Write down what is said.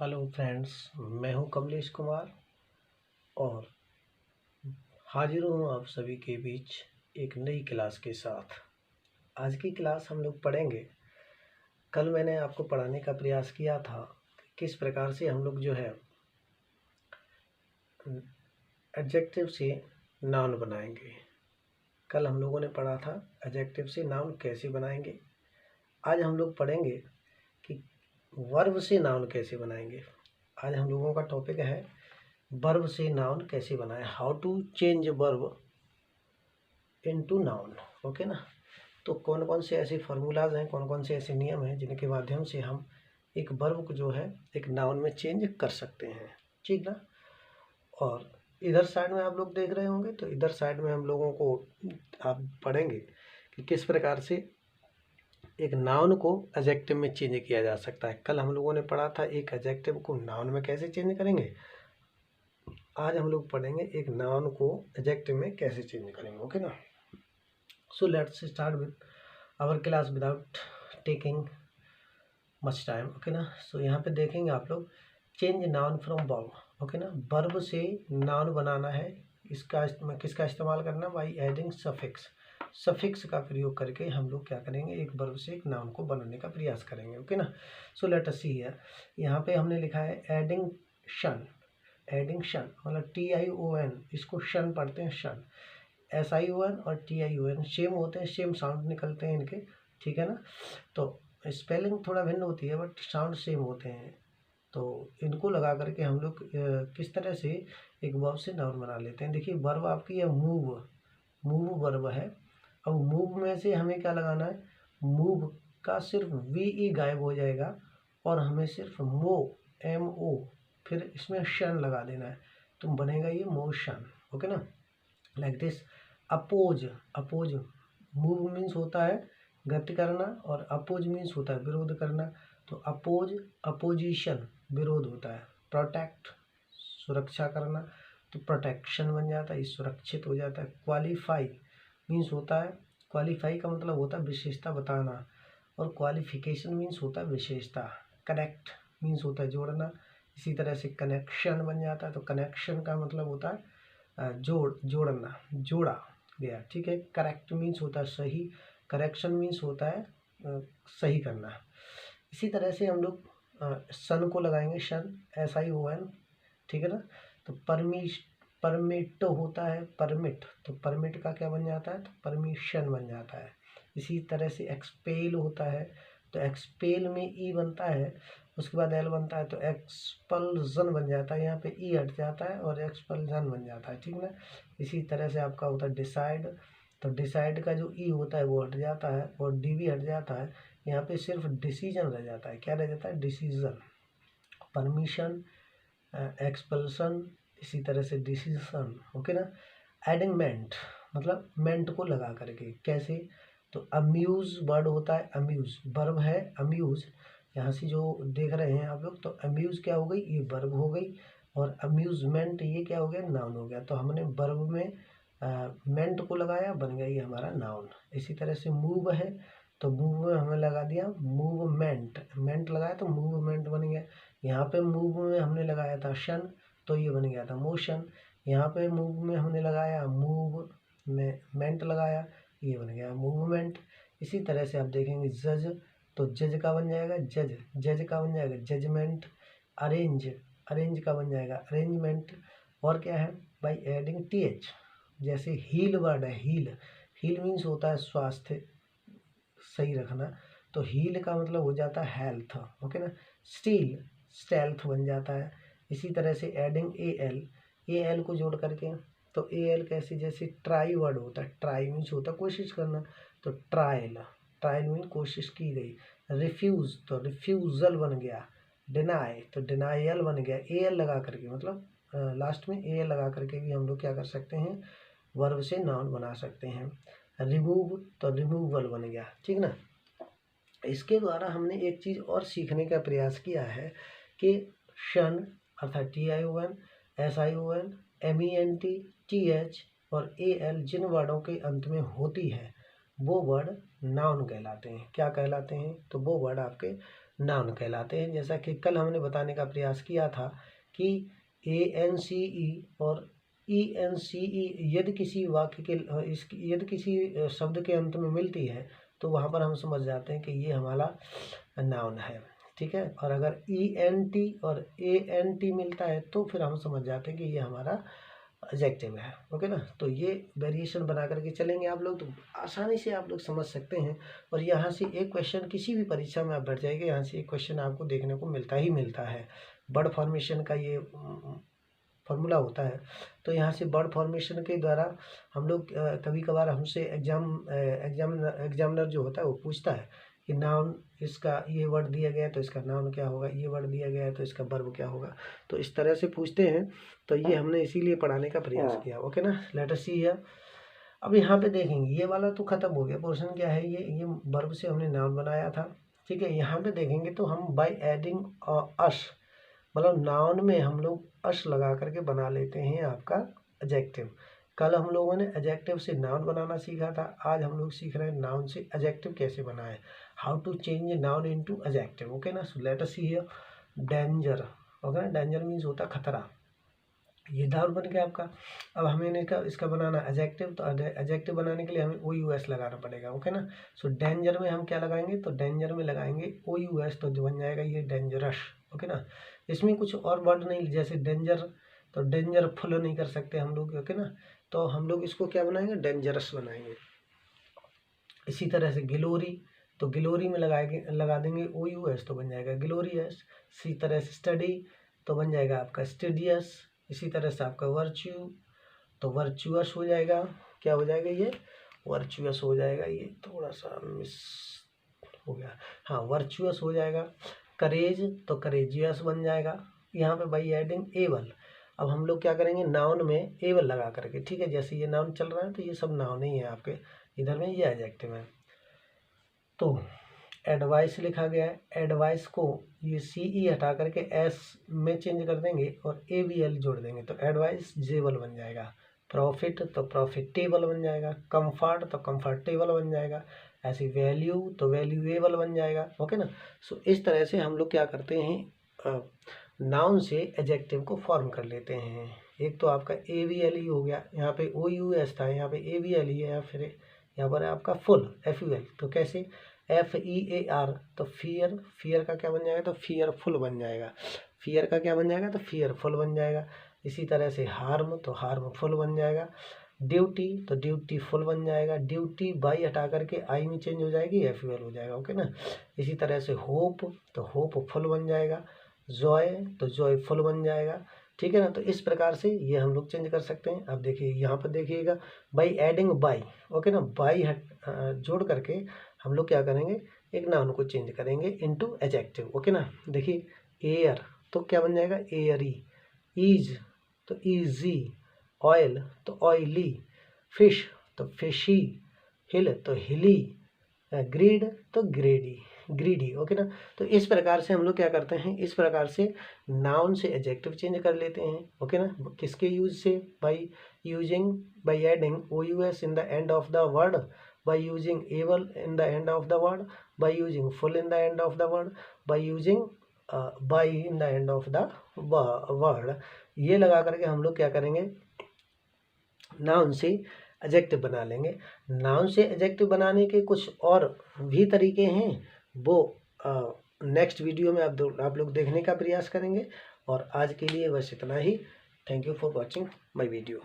Hello friends, मैं हूं कमलेश कुमार और हाजिर हूं आप सभी के बीच एक नई क्लास के साथ। आज की क्लास हम लोग पढ़ेंगे। कल मैंने आपको पढ़ाने का प्रयास किया था किस प्रकार से हम लोग जो है एडजेक्टिव से नाउन बनाएंगे। कल हम लोगों ने पढ़ा था एडजेक्टिव से नाउन कैसे बनाएंगे। आज हम लोग पढ़ेंगे कि वर्ब से नाउन कैसे बनाएंगे। आज हम लोगों का टॉपिक है वर्ब से नाउन कैसे बनाएं, how to change verb into noun. Okay ना। तो कौन कौन से ऐसे फार्मूलाज हैं, कौन कौन से ऐसे नियम हैं जिनके माध्यम से हम एक वर्ब को जो है एक नाउन में चेंज कर सकते हैं, ठीक ना। और इधर साइड में आप लोग देख रहे होंगे, तो इधर साइड में हम लोगों को आप पढ़ेंगे कि किस प्रकार से एक नाउन को एडजेक्टिव में चेंज किया जा सकता है। कल हम लोगों ने पढ़ा था एक एडजेक्टिव को नाउन में कैसे चेंज करेंगे। आज हम लोग पढ़ेंगे एक नाउन को एडजेक्टिव में कैसे चेंज करेंगे। ओके ना। So let's start with our class without taking much time. Okay ना। सो यहाँ पे देखेंगे आप लोग change noun from verb. Okay ना। वर्ब से नाउन बनाना है, इसका किसका इस्तेमाल करना, बाई एडिंग सफिक्स। सफिक्स का प्रयोग करके हम लोग क्या करेंगे, एक वर्ब से एक नाउन को बनाने का प्रयास करेंगे। ओके ना। So let us see here, यहाँ पे हमने लिखा है एडिंग शन। एडिंग शन मतलब TION, इसको शन पढ़ते हैं, शन। SION और TION सेम होते हैं, सेम साउंड निकलते हैं इनके, ठीक है ना। तो स्पेलिंग थोड़ा भिन्न होती है बट साउंड सेम होते हैं। तो इनको लगा करके हम लोग किस तरह से एक वर्ब से नाउन बना लेते हैं। देखिए वर्ब आपकी है मूव, मूव वर्ब है। अब मूव में से हमें क्या लगाना है, मूव का सिर्फ VE गायब हो जाएगा और हमें सिर्फ MO फिर इसमें शन लगा देना है, तो बनेगा ये मोशन। ओके ना, like this. Oppose, oppose move means होता है गति करना और अपोज मीन्स होता है विरोध करना। तो अपोज, अपोजिशन विरोध होता है। प्रोटेक्ट सुरक्षा करना, तो प्रोटेक्शन बन जाता है, सुरक्षित हो जाता है। क्वालिफाई मीन्स होता है, क्वालिफाई का मतलब होता है विशेषता बताना, और क्वालिफिकेशन मीन्स होता है विशेषता। कनेक्ट मीन्स होता है जोड़ना, इसी तरह से कनेक्शन बन जाता है। तो कनेक्शन का मतलब होता है जोड़ना, जोड़ा गया, ठीक है। करेक्ट मीन्स होता है सही, करेक्शन मीन्स होता है सही करना। इसी तरह से हम लोग सन को लगाएंगे, शन SION, ठीक है ना। तो परमिट होता है, परमिट, तो परमिट का क्या बन जाता है, तो परमिशन बन जाता है। इसी तरह से एक्सपेल होता है, तो एक्सपेल में E बनता है, उसके बाद L बनता है, तो एक्सपल्जन बन जाता है। यहाँ पे E हट जाता है और एक्सपल्जन बन जाता है, ठीक ना। इसी तरह से आपका होता है डिसाइड, तो डिसाइड का जो E होता है वो हट जाता है और DV हट जाता है। यहाँ पे सिर्फ डिसीजन रह जाता है, क्या रह जाता है, डिसीजन। परमिशन, एक्सपल्सन, इसी तरह से डिसीजन। ओके ना। एडिंग मेंट मतलब मेंट को लगा करके, कैसे, तो अम्यूज वर्ड होता है, अम्यूज वर्ब है, अम्यूज यहाँ से जो देख रहे हैं आप लोग, तो अम्यूज क्या हो गई, ये वर्ब हो गई, और अम्यूजमेंट ये क्या हो गया, नाउन हो गया। तो हमने वर्ब में मेंट को लगाया, बन गया ये हमारा नाउन। इसी तरह से मूव है, तो मूव में हमें लगा दिया मूवमेंट, मेंट लगाया तो मूवमेंट बन गया। यहाँ पे मूव में हमने लगाया था शन, तो ये बन गया था मोशन। यहाँ पे मूव में हमने लगाया मूव में मेंट लगाया, ये बन गया मूवमेंट। इसी तरह से आप देखेंगे जज, तो जज का बन जाएगा जज, जज का बन जाएगा जजमेंट। अरेंज, अरेंज का बन जाएगा अरेंजमेंट। और क्या है, बाई एडिंग TH, जैसे हील वर्ड है, हील, हील मीन्स होता है स्वास्थ्य सही रखना, तो हील का मतलब हो जाता है हेल्थ। ओके ना। स्टील, स्टेल्थ बन जाता है। इसी तरह से एडिंग AL, AL को जोड़ करके, तो AL कैसे, जैसे ट्राई वर्ड होता है, ट्राई मीन्स होता है कोशिश करना, तो ट्रायल, ट्रायल मीन कोशिश की गई। रिफ्यूज, तो रिफ्यूजल बन गया। डिनाई, तो डिनाइयल बन गया। AL लगा करके, मतलब लास्ट में AL लगा करके भी हम लोग क्या कर सकते हैं, वर्ब से नाउन बना सकते हैं। रिमूव, तो रिमूवल बन गया, ठीक ना। इसके द्वारा हमने एक चीज़ और सीखने का प्रयास किया है कि शन अर्थात TION, SION, MENT, TH और AL जिन वर्डों के अंत में होती है वो वर्ड नाउन कहलाते हैं। क्या कहलाते हैं, तो वो वर्ड आपके नाउन कहलाते हैं। जैसा कि कल हमने बताने का प्रयास किया था कि ANCE और ENCE यदि किसी वाक्य के यदि किसी शब्द के अंत में मिलती है तो वहाँ पर हम समझ जाते हैं कि ये हमारा नाउन है, ठीक है। और अगर ENT और ANT मिलता है तो फिर हम समझ जाते हैं कि ये हमारा एडजेक्टिव है, ओके ना। तो ये वेरिएशन बना करके चलेंगे आप लोग, तो आसानी से आप लोग समझ सकते हैं। और यहाँ से एक क्वेश्चन किसी भी परीक्षा में आप बैठ जाएंगे, यहाँ से एक क्वेश्चन आपको देखने को मिलता ही मिलता है। वर्ड फॉर्मेशन का ये फॉर्मूला होता है। तो यहाँ से वर्ड फॉर्मेशन के द्वारा हम लोग कभी कभार हमसे एग्जामिनर जो होता है वो पूछता है कि नाउन, इसका ये वर्ड दिया गया है तो इसका नाउन क्या होगा, ये वर्ड दिया गया है तो इसका वर्ब क्या होगा, तो इस तरह से पूछते हैं। तो ये हमने इसीलिए पढ़ाने का प्रयास किया, ओके ना। Late us see here. अब यहाँ पे देखेंगे ये वाला तो खत्म हो गया पोर्शन, क्या है ये वर्ब से हमने नाउन बनाया था, ठीक है। यहाँ पे देखेंगे तो हम बाय एडिंग अस, मतलब नाउन में हम लोग अस लगा करके बना लेते हैं आपका एडजेक्टिव। कल हम लोगों ने एडजेक्टिव से नाउन बनाना सीखा था, आज हम लोग सीख रहे हैं नाउन से एडजेक्टिव कैसे बनाएं, how to change noun into adjective, okay ना। So let us see here danger, okay ना। डेंजर मीन्स होता खतरा, ये नाउन बन गया आपका। अब हमें इसका बनाना एडजेक्टिव, तो एडजेक्टिव बनाने के लिए हमें OUS लगाना पड़ेगा, ओके ना। सो डेंजर में हम क्या लगाएंगे, तो डेंजर में लगाएंगे OUS, तो जो बन जाएगा ये डेंजरस, ओके ना। इसमें कुछ और वर्ड नहीं, जैसे डेंजर तो डेंजर फुल नहीं कर सकते हम लोग, ओके ना। तो हम लोग इसको क्या बनाएंगे, डेंजरस बनाएंगे। इसी तरह से गिलोरी, तो गिलोरी में लगा देंगे OUS, तो बन जाएगा ग्लोरियस। इसी तरह से स्टडी तो बन जाएगा आपका स्टडियस। इसी तरह से आपका वर्च्यू तो वर्चुअस हो जाएगा, क्या हो जाएगा ये वर्चुअस हो जाएगा, ये थोड़ा सा मिस हो गया, हाँ वर्चुअस हो जाएगा। करेज तो करेजियस बन जाएगा यहाँ पे बाई एडिंग एबल। अब हम लोग क्या करेंगे, नाउन में एबल लगा करके, ठीक है। जैसे ये नाउन चल रहा है तो ये सब नाउन ही है आपके, इधर में ये एडजेक्टिव है। तो एडवाइस लिखा गया है, एडवाइस को ये CE हटा करके S में चेंज कर देंगे और ABL जोड़ देंगे तो एडवाइस जेबल बन जाएगा। प्रॉफिट तो प्रॉफिटेबल बन जाएगा, कंफर्ट तो कंफर्टेबल बन जाएगा, ऐसी वैल्यू तो वैल्यूएबल बन जाएगा, ओके ना। सो इस तरह से हम लोग क्या करते हैं, नाउन से एडजेक्टिव को फॉर्म कर लेते हैं। एक तो आपका ABLE हो गया, यहाँ पे OUS था, यहाँ पे ABLE है, फिर यहाँ पर है आपका फुल FUL, तो कैसे FEAR, तो फियर का क्या बन जाएगा, तो फियरफुल बन जाएगा। फियर का क्या बन जाएगा, तो फियरफुल बन जाएगा। इसी तरह से हार्म तो हार्मफुल बन जाएगा। ड्यूटी तो ड्यूटीफुल बन जाएगा। ड्यूटी बाई हटा करके आई में चेंज हो जाएगी, FUL हो जाएगा, ओके ना। इसी तरह से होप तो होपफुल बन जाएगा। जॉय तो जॉयफुल बन जाएगा, ठीक है ना। तो इस प्रकार से ये हम लोग चेंज कर सकते हैं। अब देखिए यहाँ पर देखिएगा बाई एडिंग बाई, ओके ना, बाई जोड़ करके हम लोग क्या करेंगे, एक नाउन को चेंज करेंगे इनटू एडजेक्टिव, ओके ना। देखिए एयर तो क्या बन जाएगा, एयरी। ईज तो ईजी। ऑयल तो ऑयली। फिश तो फिशी। हिल तो हिली। ग्रीड तो ग्रीडी, ओके ना। तो इस प्रकार से हम लोग क्या करते हैं, इस प्रकार से नाउन से एडजेक्टिव चेंज कर लेते हैं, ओके ना। किसके यूज से, by adding OUS in the end of the word, by using able in the end of the word, by using full in the end of the word, by using by in the end of the word। ये लगा करके हम लोग क्या करेंगे, noun से adjective बना लेंगे। नाउन से एडजेक्टिव बनाने के कुछ और भी तरीके हैं, वो नेक्स्ट वीडियो में आप लोग देखने का प्रयास करेंगे। और आज के लिए बस इतना ही। Thank you for watching my video.